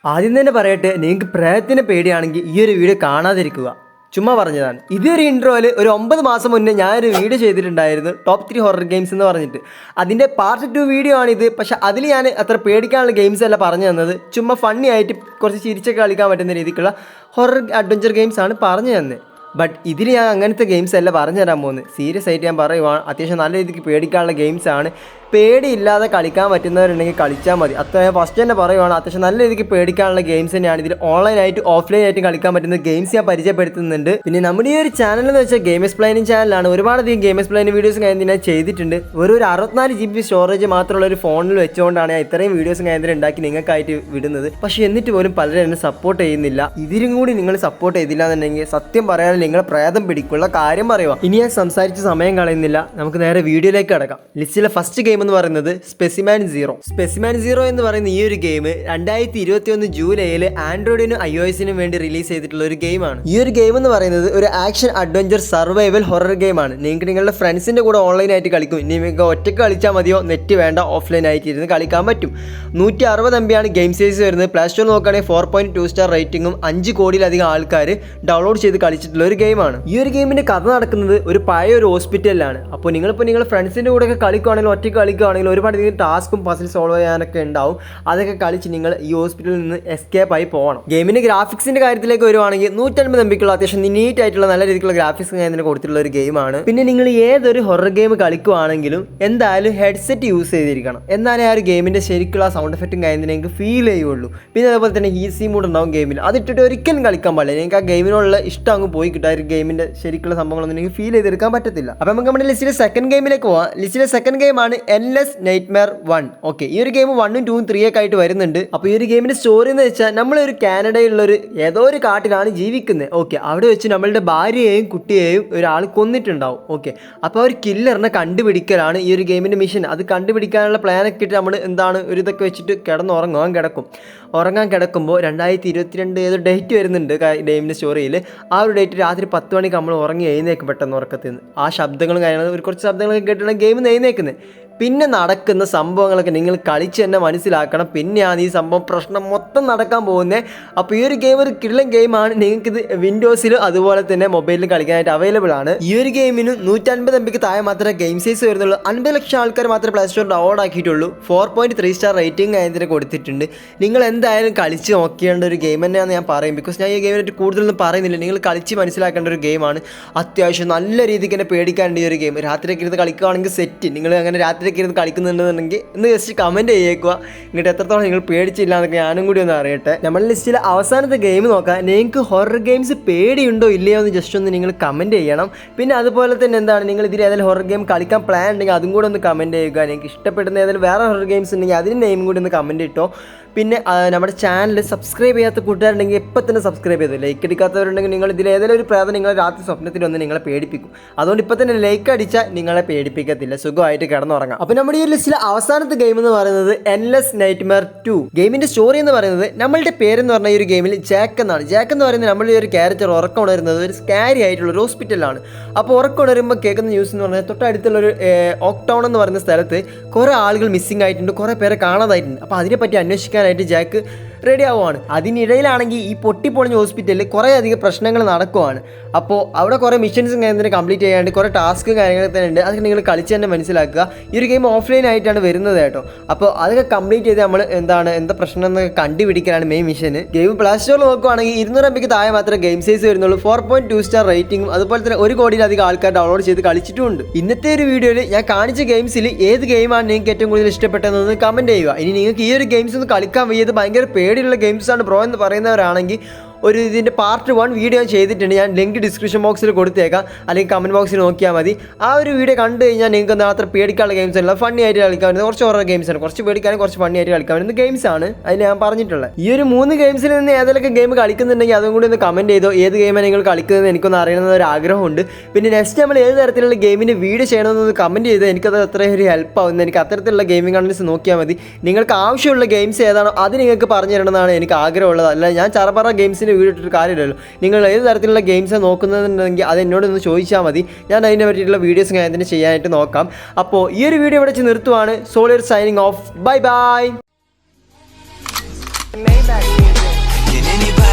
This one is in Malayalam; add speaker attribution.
Speaker 1: ആദ്യം തന്നെ പറയട്ടെ, നിങ്ങൾക്ക് പ്രേതത്തിനെ പേടിയാണെങ്കിൽ ഈ ഒരു വീഡിയോ കാണാതിരിക്കുക. ചുമ്മാ പറഞ്ഞതാണ്. ഇതൊരു ഇൻട്രോയിൽ ഒരു 9 മാസം മുന്നേ ഞാനൊരു വീഡിയോ ചെയ്തിട്ടുണ്ടായിരുന്നു, ടോപ്പ് 3 ഹൊറർ ഗെയിംസ് എന്ന് പറഞ്ഞിട്ട്. അതിൻ്റെ പാർട്ട് 2 വീഡിയോ ആണിത്. പക്ഷെ അതിൽ ഞാൻ അത്ര പേടിക്കാനുള്ള ഗെയിംസ് അല്ല പറഞ്ഞു തന്നത്. ചുമ്മാ ഫണ്ണി ആയിട്ട് കുറച്ച് ചിരിച്ചൊക്കെ കളിക്കാൻ പറ്റുന്ന രീതിക്കുള്ള ഹൊറർ അഡ്വഞ്ചർ ഗെയിംസ് ആണ് പറഞ്ഞു തന്നത്. ബട്ട് ഇതിൽ ഞാൻ അങ്ങനത്തെ ഗെയിംസ് അല്ല പറഞ്ഞു തരാൻ പോകുന്നത്. സീരിയസ് ആയിട്ട് ഞാൻ പറയുവാണ്, അത്യാവശ്യം നല്ല രീതിക്ക് പേടിക്കാനുള്ള ഗെയിംസാണ്. പേടിയില്ലാതെ കളിക്കാൻ പറ്റുന്നവരുണ്ടെങ്കിൽ കളിച്ചാൽ മതി. അത്ര ഞാൻ ഫസ്റ്റ് തന്നെ പറയുവാണ്, അത്യാവശ്യം നല്ല രീതിക്ക് പേടിക്കാനുള്ള ഗെയിംസ് തന്നെയാണ്. ഇതിൽ ഓൺലൈനായിട്ട് ഓഫ്ലൈൻ ആയിട്ട് കളിക്കാൻ പറ്റുന്ന ഗെയിംസ് ഞാൻ പരിചയപ്പെടുത്തുന്നുണ്ട്. പിന്നെ നമ്മുടെ ഈ ഒരു ചാനൽ എന്ന് വെച്ചാൽ ഗെയിം എക്സ്പ്ലെയിനിങ് ചാനലാണ്. ഒരുപാടധികം ഗെയിം എക്സ്പ്ലെയിനിങ് വീഡിയോസ് ഞാൻ ചെയ്തിട്ടുണ്ട്. ഒരു 64 GB സ്റ്റോറേജ് മാത്രമുള്ള ഒരു ഫോണിൽ വെച്ചുകൊണ്ടാണ് ഞാൻ ഇത്രയും വീഡിയോസ് ഞാൻ ഉണ്ടാക്കി നിങ്ങൾക്കായിട്ട് വിടുന്നത്. പക്ഷേ എന്നിട്ട് പോലും പലരും എന്നെ സപ്പോർട്ട് ചെയ്യുന്നില്ല. ഇതിലും കൂടി നിങ്ങൾ സപ്പോർട്ട് ചെയ്തില്ല എന്നുണ്ടെങ്കിൽ സത്യം പറയാൻ നിങ്ങളെ പ്രേതം പിടിക്കുള്ള കാര്യം പറയുക. ഇനി ഞാൻ സംസാരിച്ച് സമയം കളയുന്നില്ല, നമുക്ക് നേരെ വീഡിയോയിലേക്ക് കിടക്കാം. ലിസ്റ്റിലെ ഫസ്റ്റ് ഗെയിം എന്ന് പറയുന്നത് സ്പെസിമാൻ സീറോ എന്ന് പറയുന്ന ഈ ഒരു ഗെയിം 2021 ജൂലൈയിൽ ആൻഡ്രോയിഡിനും iOS-നും വേണ്ടി റിലീസ് ചെയ്തിട്ടുള്ള ഒരു ഗെയിമാണ്. ഈ ഒരു ഗെയിം എന്ന് പറയുന്നത് ഒരു ആക്ഷൻ അഡ്വഞ്ചർ സർവൈവൽ ഹൊറർ ഗെയിമാണ്. നിങ്ങൾക്ക് നിങ്ങളുടെ ഫ്രണ്ട്സിൻ്റെ കൂടെ ഓൺലൈനായിട്ട് കളിക്കും. ഇനി നിങ്ങൾക്ക് ഒറ്റയ്ക്ക് കളിച്ചാൽ മതിയോ, നെറ്റ് വേണ്ട, ഓഫ്ലൈൻ ആയിട്ട് ഇരുന്ന് കളിക്കാൻ പറ്റും. 160 MB ആണ് ഗെയിം സൈസ് വരുന്നത്. പ്ലേ സ്റ്റോർ നോക്കുകയാണെങ്കിൽ 4.2 സ്റ്റാർ റേറ്റിംഗും 5 കോടിയിലധികം ആൾക്കാർ ഡൗൺലോഡ് ചെയ്ത് കളിച്ചിട്ടുള്ള ഒരു ഗെയിമാണ്. ഈ ഒരു ഗെയിമിൻ്റെ കഥ നടക്കുന്നത് ഒരു പഴയ ഒരു ഹോസ്പിറ്റലിലാണ്. അപ്പോൾ നിങ്ങളിപ്പോൾ നിങ്ങളുടെ ഫ്രണ്ട്സിൻ്റെ കൂടെ ഒക്കെ കളിക്കുകയാണെങ്കിൽ, ഒറ്റയ്ക്ക് കളിക്കുകയാണെങ്കിൽ ഒരുപാട് ടാസ്കും പസിൽ സോൾവ് ചെയ്യാനൊക്കെ ഉണ്ടാവും. അതൊക്കെ കളിച്ച് നിങ്ങൾ ഈ ഹോസ്പിറ്റലിൽ നിന്ന് എസ്കേപ്പ് ആയി പോകണം. ഗെയിമിൻ്റെ ഗ്രാഫിക്സിൻ്റെ കാര്യത്തിലേക്ക് വരുവാണെങ്കിൽ 150 MB അത്യാവശ്യം നീറ്റ് ആയിട്ടുള്ള നല്ല രീതിക്കുള്ള ഗ്രാഫിക്സ് ഇതിന് കൊടുത്തിട്ടുള്ള ഒരു ഗെയിമാണ്. പിന്നെ നിങ്ങൾ ഏതൊരു ഹൊറർ ഗെയിം കളിക്കുകയാണെങ്കിലും എന്തായാലും ഹെഡ്സെറ്റ് യൂസ് ചെയ്തിരിക്കണം. എന്നാലേ ആ ഒരു ഗെയിമിൻ്റെ ശരിക്കുള്ള സൗണ്ട് എഫക്റ്റും കാര്യത്തിന് നിങ്ങൾക്ക് ഫീൽ ചെയ്യുള്ളൂ. പിന്നെ അതേപോലെ തന്നെ ഈസി മൂഡ് ഉണ്ടാവും ഗെയിമിൽ. അതിട്ടിട്ട് ഒരിക്കലും കളിക്കാൻ പാടില്ല. നിങ്ങൾക്ക് ആ ഗെയിമിനുള്ള ഇഷ്ടം അങ്ങ് പോയി കിട്ടും. ആ ഒരു ഗെയിമിൻ്റെ ശരിക്കുള്ള സംഭവങ്ങളൊന്നും നിങ്ങൾക്ക് ഫീൽ ചെയ്തെടുക്കാൻ പറ്റത്തില്ല. അപ്പോൾ നമുക്ക് നമ്മുടെ ലിസ്റ്റിലെ സെക്കൻഡ് ഗെയിമിലേക്ക് പോവാം. ലിസ്റ്റിലെ സെക്കൻഡ് ഗെയിമാണ് Endless Nightmare 1. ഓക്കെ, ഈ ഒരു ഗെയിം 1ഉം 2ഉം 3 ഒക്കെ ആയിട്ട് വരുന്നുണ്ട്. അപ്പോൾ ഈ ഒരു ഗെയിമിൻ്റെ സ്റ്റോറി എന്ന് വെച്ചാൽ നമ്മളൊരു കാനഡയിലുള്ളൊരു ഏതോ ഒരു കാട്ടിലാണ് ജീവിക്കുന്നത്. ഓക്കെ, അവിടെ വെച്ച് നമ്മളുടെ ഭാര്യയെയും കുട്ടിയെയും ഒരാൾ കൊന്നിട്ടുണ്ടാവും. ഓക്കെ, അപ്പോൾ ഒരു കില്ലറിനെ കണ്ടുപിടിക്കലാണ് ഈ ഒരു ഗെയിമിൻ്റെ മിഷൻ. അത് കണ്ടുപിടിക്കാനുള്ള പ്ലാനൊക്കെ ഇട്ട് നമ്മൾ എന്താണ് ഒരു ഇതൊക്കെ വെച്ചിട്ട് ഉറങ്ങാൻ കിടക്കുമ്പോൾ 2022 ഏതോ ഡേറ്റ് വരുന്നുണ്ട് ഗെയിമിൻ്റെ സ്റ്റോറിയിൽ. ആ ഒരു ഡേറ്റ് രാത്രി 10 മണിക്ക് നമ്മൾ ഉറങ്ങി എഴുന്നേക്കും പെട്ടെന്ന് ഉറക്കത്തിൽ നിന്ന്. ആ ശബ്ദങ്ങളും കാര്യങ്ങളും കുറച്ച് ശബ്ദങ്ങളൊക്കെ കേട്ടിട്ടാണ് ഗെയിം എഴുന്നേക്കുന്നത്. പിന്നെ നടക്കുന്ന സംഭവങ്ങളൊക്കെ നിങ്ങൾ കളിച്ച് തന്നെ മനസ്സിലാക്കണം. പിന്നെയാണ് ഈ സംഭവം പ്രശ്നം മൊത്തം നടക്കാൻ പോകുന്നത്. അപ്പോൾ ഈ ഒരു ഗെയിം ഒരു കിടിലൻ ഗെയിമാണ്. നിങ്ങൾക്കിത് വിൻഡോസിലും അതുപോലെ തന്നെ മൊബൈലിലും കളിക്കാനായിട്ട് അവൈലബിൾ ആണ്. ഈ ഒരു ഗെയിമിന് 150 MB താഴെ മാത്രമേ ഗെയിം സൈസ് വരുന്നുള്ളൂ. 50 ലക്ഷം ആൾക്കാർ മാത്രമേ പ്ലേ സ്റ്റോർ ഡൗൺലോഡ് ആക്കിയിട്ടുള്ളൂ. 4.3 സ്റ്റാർ റേറ്റിംഗ് അതിന് കൊടുത്തിട്ടുണ്ട്. നിങ്ങൾ എന്തായാലും കളിച്ച് നോക്കേണ്ട ഒരു ഗെയിം തന്നെയാണെന്ന് ഞാൻ പറയും. ബിക്കോസ് ഞാൻ ഈ ഗെയിമിനായിട്ട് കൂടുതലൊന്നും പറയുന്നില്ല. നിങ്ങൾ കളിച്ച് മനസ്സിലാക്കേണ്ട ഒരു ഗെയിമാണ്. അത്യാവശ്യം നല്ല രീതിക്ക് തന്നെ പേടിക്കാണ്ട് ഈ ഒരു ഗെയിം. രാത്രിയൊക്കെ ഇരുന്ന് കളിക്കുകയാണെങ്കിൽ സെറ്റ്. നിങ്ങൾ അങ്ങനെ രാത്രി ഇരുന്ന് കളിക്കുന്നുണ്ടെന്നുണ്ടെങ്കിൽ ഒന്ന് ജസ്റ്റ് കമൻറ്റ് ചെയ്യേക്കുക. ഇങ്ങോട്ട് എത്രത്തോളം നിങ്ങൾ പേടിച്ചില്ല എന്നൊക്കെ ഞാനും കൂടി ഒന്ന് അറിയട്ടെ. നമ്മുടെ ലിസ്റ്റിലെ അവസാനത്തെ ഗെയിം നോക്കാം. നിങ്ങൾക്ക് ഹൊറർ ഗെയിംസ് പേടിയുണ്ടോ ഇല്ലയോ എന്ന് ജസ്റ്റ് ഒന്ന് നിങ്ങൾ കമൻറ്റ് ചെയ്യണം. പിന്നെ അതുപോലെ തന്നെ എന്താണ് നിങ്ങൾ ഇതിൽ ഏതെങ്കിലും ഹൊറർ ഗെയിം കളിക്കാൻ പ്ലാൻ ഉണ്ടെങ്കിൽ അതും കൂടെ ഒന്ന് കമൻറ്റ് ചെയ്യുക. നിങ്ങൾക്ക് ഇഷ്ടപ്പെടുന്ന ഏതെങ്കിലും വേറെ ഹൊറർ ഗെയിംസ് ഉണ്ടെങ്കിൽ അതിന് നെയിം കൂടി ഒന്ന് കമൻറ്റ് ഇട്ടോ. പിന്നെ നമ്മുടെ ചാനൽ സബ്സ്ക്രൈബ് ചെയ്യാത്ത കൂട്ടുകാരുണ്ടെങ്കിൽ എപ്പോൾ തന്നെ സബ്സ്ക്രൈബ് ചെയ്തു. ലൈക്ക് അടിക്കാത്തവരുണ്ടെങ്കിൽ നിങ്ങൾ ഇതിൽ ഏതെങ്കിലും ഒരു പ്രേതം നിങ്ങൾ രാത്രി സ്വപ്നത്തിൽ വന്ന് നിങ്ങളെ പേടിപ്പിക്കും. അതുകൊണ്ട് ഇപ്പോൾ തന്നെ ലൈക്ക് അടിച്ചാൽ നിങ്ങളെ പേടിപ്പിക്കത്തില്ല, സുഖമായിട്ട് കിടന്നുറങ്ങാം. അപ്പോൾ നമ്മുടെ ഈ ലിസ്റ്റിലെ അവസാനത്തെ ഗെയിം എന്ന് പറയുന്നത് Endless Nightmare 2. ഗെയിമിൻ്റെ സ്റ്റോറി എന്ന് പറയുന്നത് നമ്മളുടെ പേരെന്ന് പറഞ്ഞ ഈ ഒരു ഗെയിമിൽ ജാക്ക് എന്നാണ്. ജാക്ക് എന്ന് പറയുന്നത് നമ്മളുടെ ഒരു ക്യാരക്ടർ ഉറക്കം ഉണരുന്നത് ഒരു സ്കാരി ആയിട്ടുള്ള ഒരു ഹോസ്പിറ്റലാണ്. അപ്പോൾ ഉറക്കം ഉണരുമ്പോൾ കേൾക്കുന്ന ന്യൂസ് എന്ന് പറഞ്ഞാൽ തൊട്ടടുത്തുള്ളൊരു ഓക്ടൗൺ എന്ന് പറയുന്ന സ്ഥലത്ത് കുറേ ആളുകൾ മിസ്സിംഗ് ആയിട്ടുണ്ട്, കുറേ പേരെ കാണാതായിട്ടുണ്ട്. അപ്പോൾ അതിനെപ്പറ്റി അന്വേഷിക്കാനായിട്ട് ജാക്ക് റെഡി ആവുകയാണ്. അതിനിടയിലാണെങ്കിൽ ഈ പൊട്ടിപ്പൊളിഞ്ഞ ഹോസ്പിറ്റലിൽ കുറേ അധികം പ്രശ്നങ്ങൾ നടക്കുവാണ്. അപ്പോൾ അവിടെ കുറേ മിഷൻസും കാര്യത്തിന് കംപ്ലീറ്റ് ചെയ്യാണ്ട് കുറേ ടാസ്കും കാര്യങ്ങളൊക്കെ തന്നെ ഉണ്ട്. അതൊക്കെ നിങ്ങൾ കളിച്ച് തന്നെ മനസ്സിലാക്കുക. ഈ ഒരു ഗെയിം ഓഫ്ലൈൻ ആയിട്ടാണ് വരുന്നത് കേട്ടോ. അപ്പോൾ അതൊക്കെ കംപ്ലീറ്റ് ചെയ്ത് നമ്മൾ എന്താ പ്രശ്നം എന്നൊക്കെ കണ്ടുപിടിക്കലാണ് മെയിൻ മിഷന്. ഗെയിം പ്ലേ സ്റ്റോറിൽ നോക്കുകയാണെങ്കിൽ 200 MB താഴെ മാത്രമേ ഗെയിം സൈസ് വരുന്നുള്ളൂ. 4.2 സ്റ്റാർ റേറ്റിംഗും അതുപോലെ തന്നെ 1 കോടിയിലധികം ആൾക്കാർ ഡൗൺലോഡ് ചെയ്ത് കളിച്ചിട്ടുമുണ്ട്. ഇന്നത്തെ ഒരു വീഡിയോയിൽ ഞാൻ കാണിച്ച ഗെയിംസിൽ ഏത് ഗെയിമാണ് നിങ്ങൾക്ക് ഏറ്റവും കൂടുതൽ ഇഷ്ടപ്പെട്ടതെന്ന് കമൻറ്റ് ചെയ്യുക. ഇനി നിങ്ങൾക്ക് ഈ ഒരു ഗെയിംസ് ഒന്ന് കളിക്കാൻ വയ്യത് ഭയങ്കര പേടിയുള്ള ഗെയിംസാണ് ബ്രോ എന്ന് പറയുന്നവരാണെങ്കിൽ ഇതിൻ്റെ പാർട്ട് 1 വീഡിയോ ചെയ്തിട്ടുണ്ട്. ഞാൻ ലിങ്ക് ഡിസ്ക്രിപ്ഷൻ ബോക്സിൽ കൊടുത്തേക്കാം, അല്ലെങ്കിൽ കമൻറ്റ് ബോക്സിൽ നോക്കിയാൽ മതി. ആ ഒരു വീഡിയോ കണ്ടു കഴിഞ്ഞാൽ നിങ്ങൾക്ക് അത്ര പേടിക്കാനുള്ള ഗെയിംസ് അല്ല, ഫണ്ണി ആയിട്ട് കളിക്കാൻ പറ്റുന്ന കുറച്ച് ഹൊറർ ഗെയിംസാണ്. കുറച്ച് പേടിക്കാനും കുറച്ച് ഫണ്ണി ആയിട്ട് കളിക്കാൻ പറ്റുന്ന ഗെയിംസാണ് അതിൽ ഞാൻ പറഞ്ഞിട്ടുള്ളത്. ഈ ഒരു 3 ഗെയിംസിൽ നിന്ന് ഏതെങ്കിലും ഗെയിം കളിക്കുന്നുണ്ടെങ്കിൽ അതും കൂടി ഒന്ന് കമൻറ്റ് ചെയ്തോ. ഏത് ഗെയിമാണ് നിങ്ങൾ കളിക്കുന്നതെന്ന് എനിക്കൊന്ന് അറിയണമെന്ന് ഒരു ആഗ്രഹമുണ്ട്. പിന്നെ നെക്സ്റ്റ് നമ്മൾ ഏത് തരത്തിലുള്ള ഗെയിമിൻ്റെ വീഡിയോ ചെയ്യണമെന്നൊന്ന് കമൻറ്റ് ചെയ്തോ. എനിക്കത് അത്രയും ഒരു ഹെൽപ്പ് ആവുന്നത്. എനിക്ക് അത്തരത്തിലുള്ള ഗെയിമിംഗ് കണ്ടൻസ് നോക്കിയാൽ മതി. നിങ്ങൾക്ക് ആവശ്യമുള്ള ഗെയിംസ് ഏതാണോ അത് നിങ്ങൾക്ക് പറഞ്ഞു തരണമെന്നാണ് എനിക്ക് ആഗ്രഹമുള്ളത്. അല്ല ഞാൻ ചറപറ ഗെയിംസിൻ്റെ വീഡിയോ ഇട്ടിട്ട് കാര്യമില്ല. നിങ്ങൾ ഏത് തരത്തിലുള്ള ഗെയിംസ് നോക്കുന്നുണ്ടെങ്കിൽ അത് എന്നോടൊന്ന് ചോദിച്ചാൽ മതി. ഞാൻ അതിനെ പറ്റിയിട്ടുള്ള വീഡിയോസ് ഞാൻ അതിന് ചെയ്യാനായിട്ട് നോക്കാം. അപ്പോൾ ഈ ഒരു വീഡിയോ ഇവിടെ വെച്ച് നിർത്തുവാണ്. സോളിയർ signing off. Bye bye.
Speaker 2: Maybach music. Can anybody